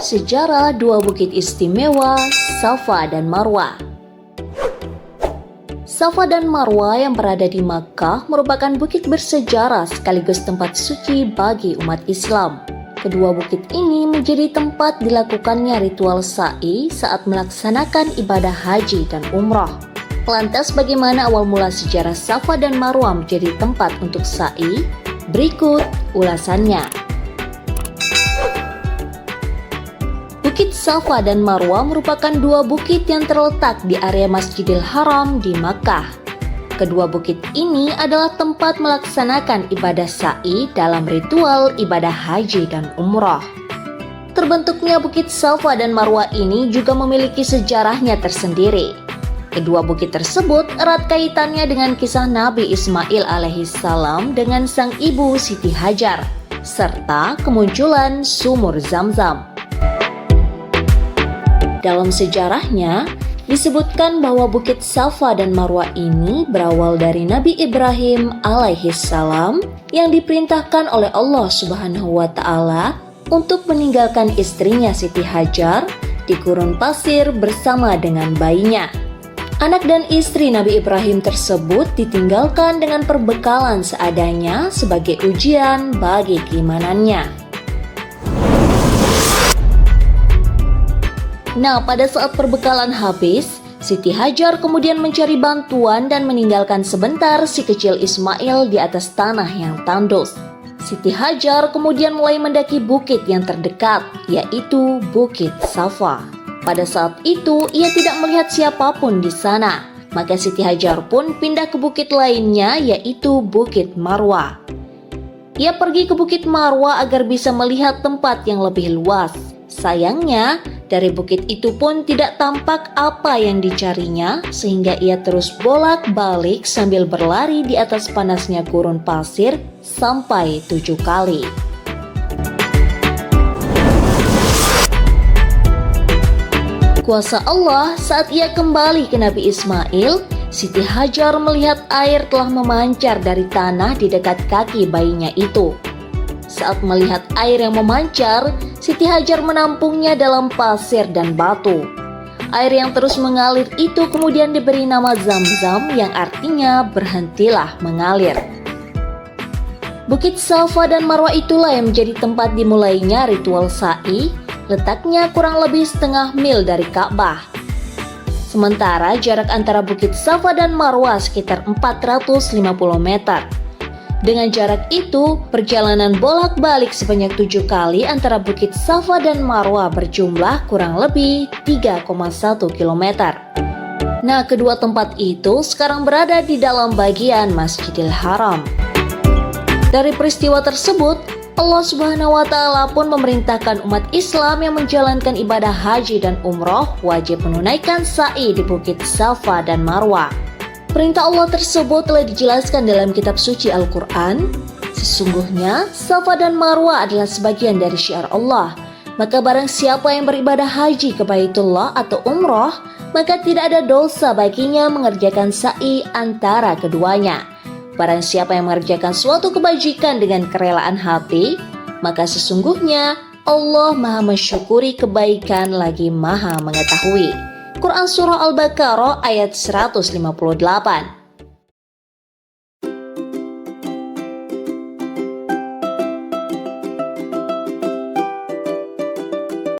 Sejarah dua bukit istimewa, Safa dan Marwah. Safa dan Marwah yang berada di Makkah merupakan bukit bersejarah sekaligus tempat suci bagi umat Islam. Kedua bukit ini menjadi tempat dilakukannya ritual sa'i saat melaksanakan ibadah haji dan umrah. Lantas bagaimana awal mula sejarah Safa dan Marwah menjadi tempat untuk sa'i? Berikut ulasannya. Bukit Safa dan Marwah merupakan dua bukit yang terletak di area Masjidil Haram di Makkah. Kedua bukit ini adalah tempat melaksanakan ibadah sa'i dalam ritual ibadah haji dan umrah. Terbentuknya Bukit Safa dan Marwah ini juga memiliki sejarahnya tersendiri. Kedua bukit tersebut erat kaitannya dengan kisah Nabi Ismail alaihissalam dengan sang ibu Siti Hajar, serta kemunculan sumur Zamzam. Dalam sejarahnya, disebutkan bahwa Bukit Safa dan Marwah ini berawal dari Nabi Ibrahim alaihissalam yang diperintahkan oleh Allah Subhanahu wa Ta'ala untuk meninggalkan istrinya Siti Hajar di gurun pasir bersama dengan bayinya. Anak dan istri Nabi Ibrahim tersebut ditinggalkan dengan perbekalan seadanya sebagai ujian bagi keimanannya. Nah, pada saat perbekalan habis, Siti Hajar kemudian mencari bantuan dan meninggalkan sebentar si kecil Ismail di atas tanah yang tandus. Siti Hajar kemudian mulai mendaki bukit yang terdekat, yaitu Bukit Safa. Pada saat itu, ia tidak melihat siapapun di sana. Maka Siti Hajar pun pindah ke bukit lainnya, yaitu Bukit Marwah. Ia pergi ke Bukit Marwah agar bisa melihat tempat yang lebih luas. Sayangnya, dari bukit itu pun tidak tampak apa yang dicarinya, sehingga ia terus bolak-balik sambil berlari di atas panasnya gurun pasir sampai 7 kali. Kuasa Allah saat ia kembali ke Nabi Ismail, Siti Hajar melihat air telah memancar dari tanah di dekat kaki bayinya itu. Saat melihat air yang memancar, Siti Hajar menampungnya dalam pasir dan batu. Air yang terus mengalir itu kemudian diberi nama Zamzam yang artinya berhentilah mengalir. Bukit Safa dan Marwah itulah yang menjadi tempat dimulainya ritual sa'i, letaknya kurang lebih setengah mil dari Ka'bah. Sementara jarak antara Bukit Safa dan Marwah sekitar 450 meter. Dengan jarak itu, perjalanan bolak-balik sebanyak 7 kali antara Bukit Safa dan Marwah berjumlah kurang lebih 3,1 km. Nah, kedua tempat itu sekarang berada di dalam bagian Masjidil Haram. Dari peristiwa tersebut, Allah Subhanahu wa Ta'ala pun memerintahkan umat Islam yang menjalankan ibadah haji dan umroh wajib menunaikan sa'i di Bukit Safa dan Marwah. Perintah Allah tersebut telah dijelaskan dalam kitab suci Al-Quran. Sesungguhnya Safa dan Marwah adalah sebagian dari syiar Allah. Maka barang siapa yang beribadah haji ke Baitullah atau umroh, maka tidak ada dosa baginya mengerjakan sa'i antara keduanya. Barang siapa yang mengerjakan suatu kebajikan dengan kerelaan hati, maka sesungguhnya Allah maha mensyukuri kebaikan lagi maha mengetahui. Quran Surah Al-Baqarah ayat 158.